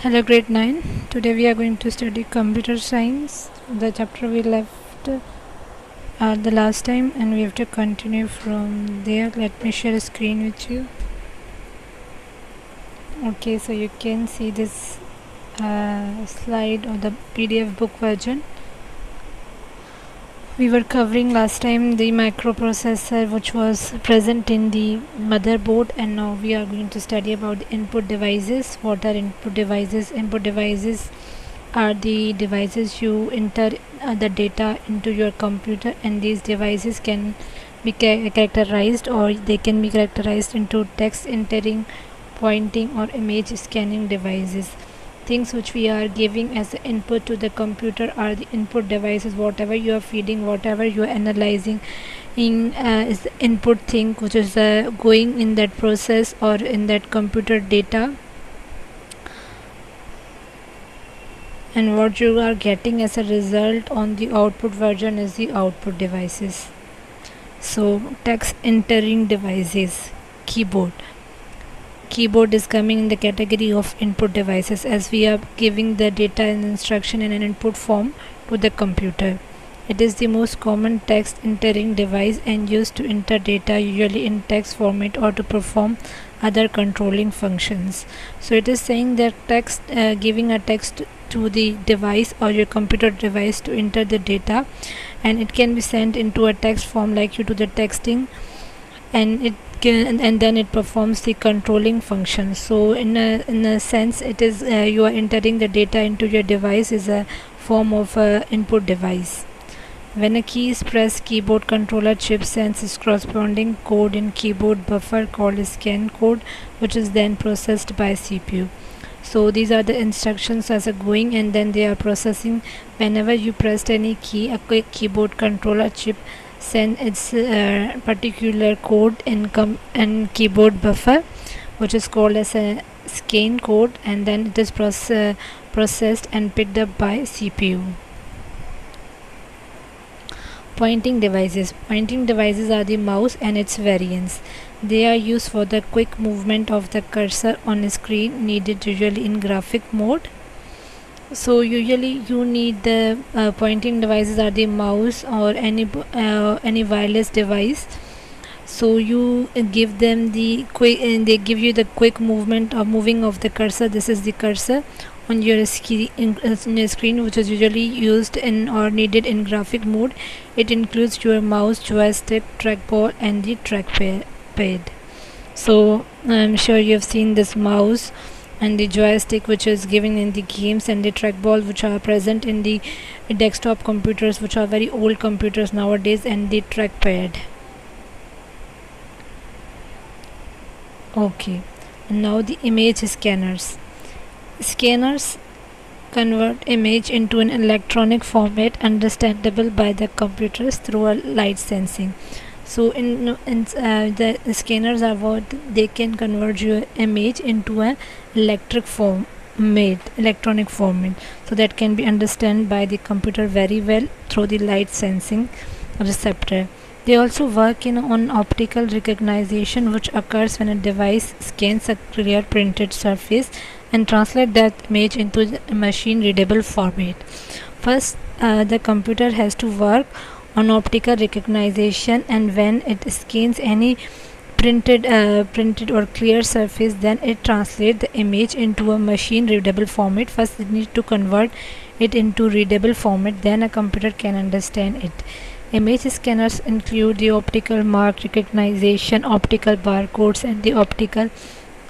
Hello, grade 9. Today we are going to study computer science. The chapter we left the last time, and we have to continue from there. Let me share a screen with you. Okay, so you can see this slide or the PDF book version. We were covering last time the microprocessor which was present in the motherboard, and now we are going to study about the input devices. What are input devices? Input devices are the devices you enter the data into your computer, and these devices can be characterized, or they can be characterized into text entering, pointing, or image scanning devices. Things which we are giving as input to the computer are the input devices. Whatever you are feeding, whatever you are analyzing is the input thing which is going in that process or in that computer data, and what you are getting as a result on the output version is the output devices. So text entering devices, keyboard is coming in the category of input devices, as we are giving the data and instruction in an input form to the computer. It is the most common text entering device and used to enter data, usually in text format, or to perform other controlling functions. So it is saying that text, giving a text to the device or your computer device to enter the data, and it can be sent into a text form like you do the texting, and then it performs the controlling function. So in a sense, it is you are entering the data into your device is a form of input device. When a key is pressed, keyboard controller chip sends its corresponding code in keyboard buffer called scan code, which is then processed by CPU. So these are the instructions as a going, and then they are processing. Whenever you pressed any key, a quick keyboard controller chip send its particular code in keyboard buffer, which is called as a scan code, and then it is processed and picked up by CPU. Pointing devices are the mouse and its variants. They are used for the quick movement of the cursor on a screen, needed usually in graphic mode. So usually you need the pointing devices are the mouse or any wireless device. So you give them the quick, and they give you the quick movement or moving of the cursor. This is the cursor on your screen, which is usually used in or needed in graphic mode. It includes your mouse, joystick, trackball, and the trackpad. So I'm sure you've seen this mouse and the joystick which is given in the games, and the trackball which are present in the desktop computers, which are very old computers nowadays, and the trackpad. Okay, and now the image scanners convert image into an electronic format understandable by the computers through a light sensing. So the scanners are what they can convert your image into an electronic format, so that can be understood by the computer very well through the light sensing receptor. They also work on optical recognition, which occurs when a device scans a clear printed surface and translate that image into a machine readable format. First, the computer has to work on optical recognition, and when it scans any printed or clear surface, then it translates the image into a machine readable format. First it needs to convert it into readable format, then a computer can understand it. Image scanners include the optical mark recognition, optical barcodes, and the optical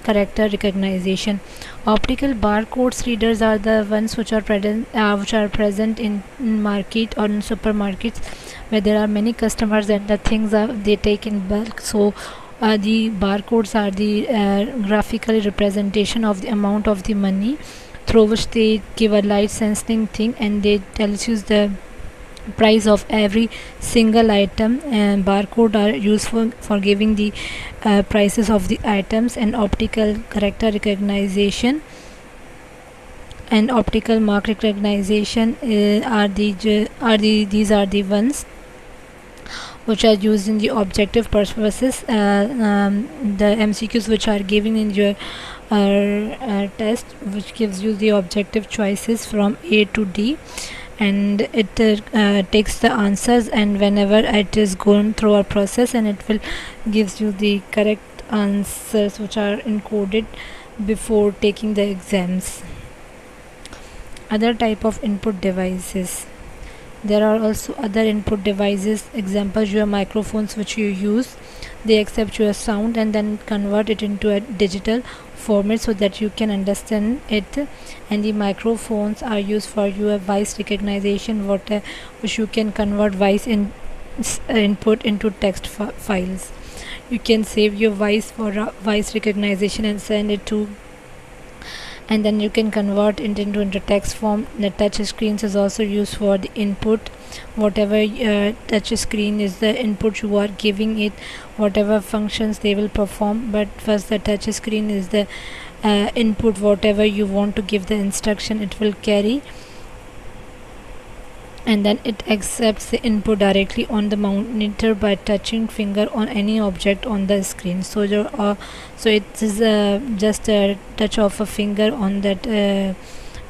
character recognition. Optical barcodes readers are the ones which are present in market or in supermarkets, where there are many customers and the things they take in bulk. So the barcodes are the graphical representation of the amount of the money, through which they give a light sensing thing, and they tells you the price of every single item, and barcode are useful for giving the prices of the items. And optical character recognition and optical mark recognition these are the ones which are used in the objective purposes. The MCQs which are given in your test, which gives you the objective choices from A to D, and it takes the answers, and whenever it is going through a process, and it will gives you the correct answers which are encoded before taking the exams. Other type of input devices. There are also other input devices. Examples, your microphones which you use, they accept your sound and then convert it into a digital format so that you can understand it. And the microphones are used for your voice recognition, which you can convert voice input into text files. You can save your voice for voice recognition and send it to, and then you can convert it into text form. The touch screens is also used for the input. Whatever touch screen is the input you are giving it, whatever functions they will perform. But first the touch screen is the input, whatever you want to give the instruction it will carry, and then it accepts the input directly on the monitor by touching finger on any object on the screen. So it is just a touch of a finger on that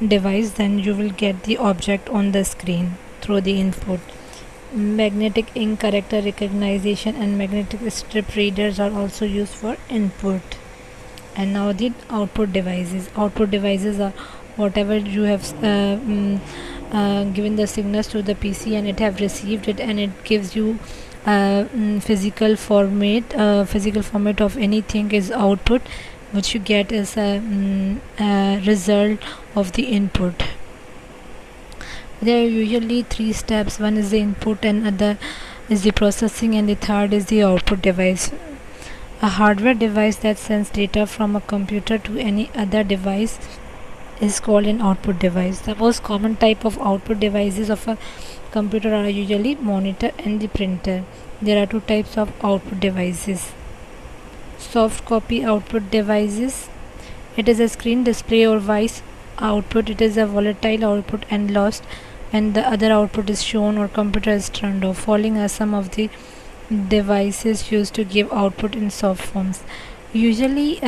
device, then you will get the object on the screen through the input. Magnetic ink character recognition and magnetic strip readers are also used for input. And now the output devices. Output devices are whatever you have given the signals to the PC, and it have received it, and it gives you physical format of anything is output, which you get as a result of the input. There are usually three steps. One is the input, and other is the processing, and the third is the output device. A hardware device that sends data from a computer to any other device is called an output device. The most common type of output devices of a computer are usually monitor and the printer. There are two types of output devices. Soft copy output devices. It is a screen display or voice output. It is a volatile output and lost when the other output is shown or computer is turned off. Following are some of the devices used to give output in soft forms. Usually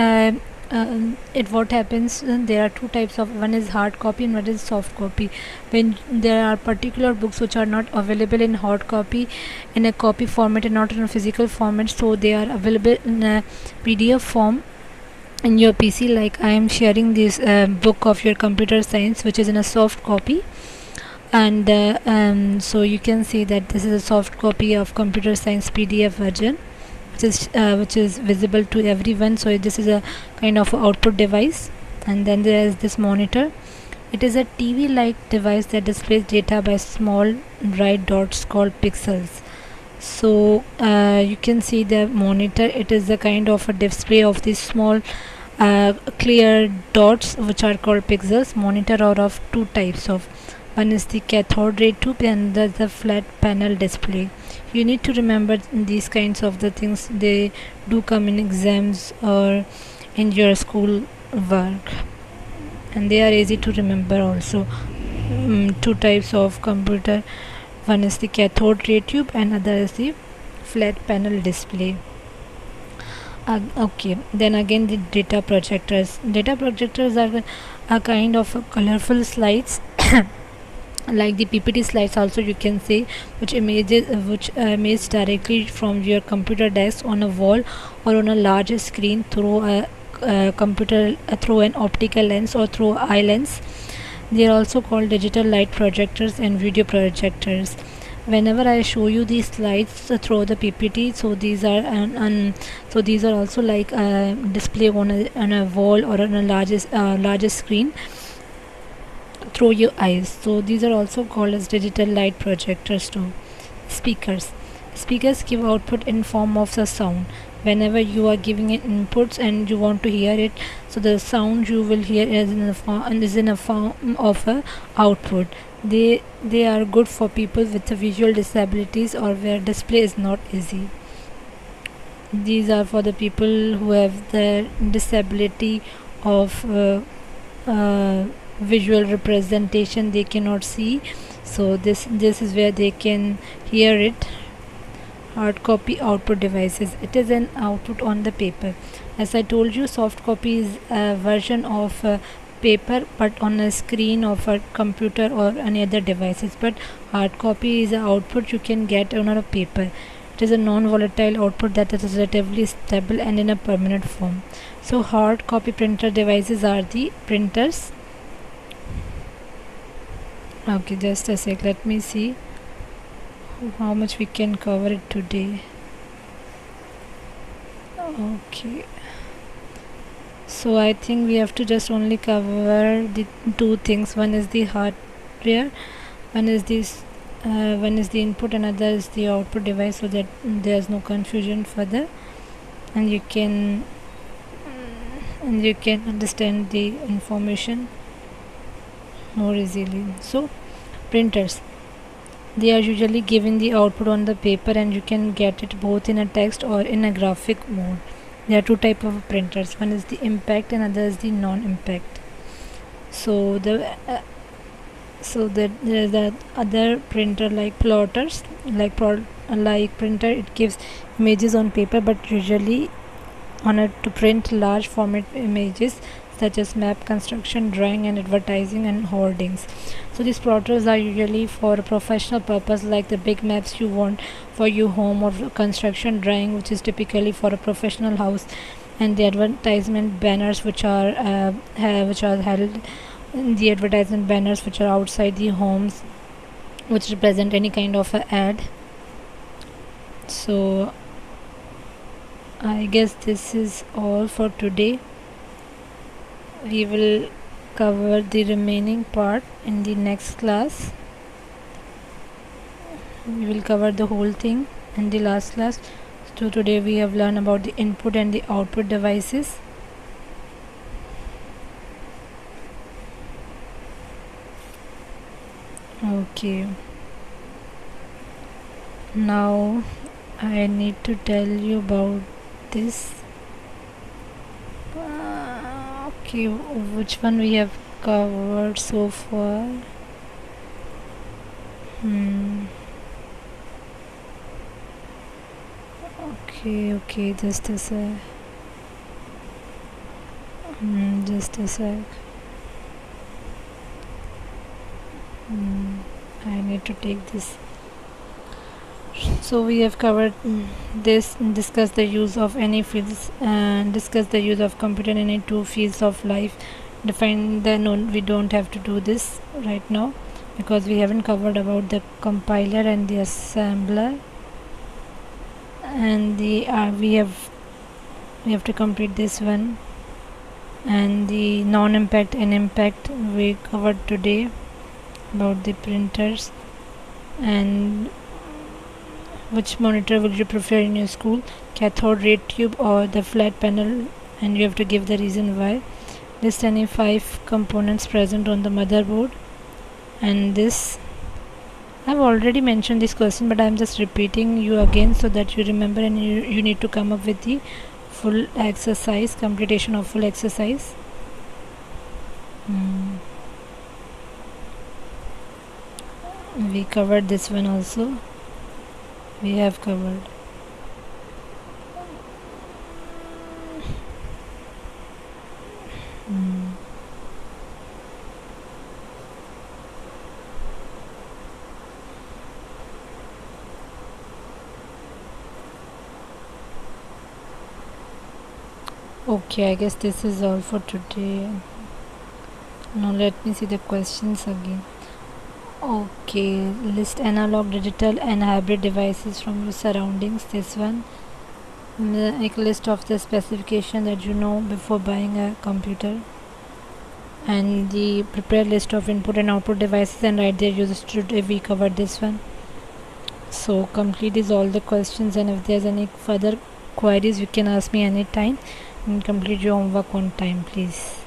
what happens, there are two types of, one is hard copy and one is soft copy. When there are particular books which are not available in hard copy, in a copy format and not in a physical format, so they are available in a PDF form in your PC. Like I am sharing this book of your computer science, which is in a soft copy, and so you can see that this is a soft copy of computer science PDF version, which is visible to everyone. So this is a kind of output device. And then there is this monitor. It is a TV-like device that displays data by small bright dots called pixels. So you can see the monitor. It is a kind of a display of these small clear dots which are called pixels. Monitor are of two types of. One is the cathode ray tube and the flat panel display. You need to remember these kinds of the things. They do come in exams or in your school work, and they are easy to remember also. Two types of computer. One is the cathode ray tube and other is the flat panel display. Okay, then again the data projectors. Data projectors are a kind of colorful slides like the PPT slides also, you can say, which image directly from your computer desk on a wall or on a larger screen through a computer through an optical lens or through eye lens. They are also called digital light projectors and video projectors. Whenever I show you these slides through the PPT, so these are also like a display on a wall or on a larger screen through your eyes. So these are also called as digital light projectors too. Speakers give output in form of the sound. Whenever you are giving it inputs and you want to hear it, so the sound you will hear is in a form of a output. They are good for people with visual disabilities or where display is not easy. These are for the people who have the disability of visual representation. They cannot see, so this is where they can hear it. Hard copy output devices. It is an output on the paper. As I told you, soft copy is a version of paper but on a screen of a computer or any other devices, but hard copy is an output you can get on a paper. It is a non-volatile output that is relatively stable and in a permanent form. So hard copy printer devices are the printers. Okay, just a sec, let me see how much we can cover it today. Okay, so I think we have to just only cover the two things. One is the hardware, one is the input, and other is the output device, so that there's no confusion further, and you can understand the information more easily. So printers, they are usually given the output on the paper, and you can get it both in a text or in a graphic mode. There are two type of printers. One is the impact and other is the non-impact. So there is the other printer like plotters, like printer. It gives images on paper, but usually on it to print large format images such as map, construction, drawing, and advertising and hoardings. So these plotters are usually for a professional purpose, like the big maps you want for your home, or construction drawing, which is typically for a professional house, and the advertisement banners, which are held in the advertisement banners, which are outside the homes, which represent any kind of a ad. So I guess this is all for today. We will cover the remaining part in the next class. We will cover the whole thing in the last class. So today we have learned about the input and the output devices. Okay, now I need to tell you about this. Okay, which one we have covered so far? Okay, just a sec. Just a sec. I need to take this. So we have covered this, discuss the use of any fields, and discuss the use of computer in any two fields of life. Define the known. We don't have to do this right now because we haven't covered about the compiler and the assembler, and the we have to complete this one. And the non-impact and impact we covered today about the printers. And which monitor would you prefer in your school, cathode ray tube or the flat panel, and you have to give the reason why. List any 5 components present on the motherboard. And this, I've already mentioned this question, but I'm just repeating you again so that you remember, and you need to come up with the full exercise, completion of full exercise. We covered this one also. We have covered. Okay, I guess this is all for today. Now let me see the questions again. Okay, list analog, digital and hybrid devices from your surroundings. This one. Make a list of the specification that you know before buying a computer, and the prepare list of input and output devices and write their uses. Today we covered this one. So complete is all the questions, and if there's any further queries you can ask me anytime, and complete your homework on time, please.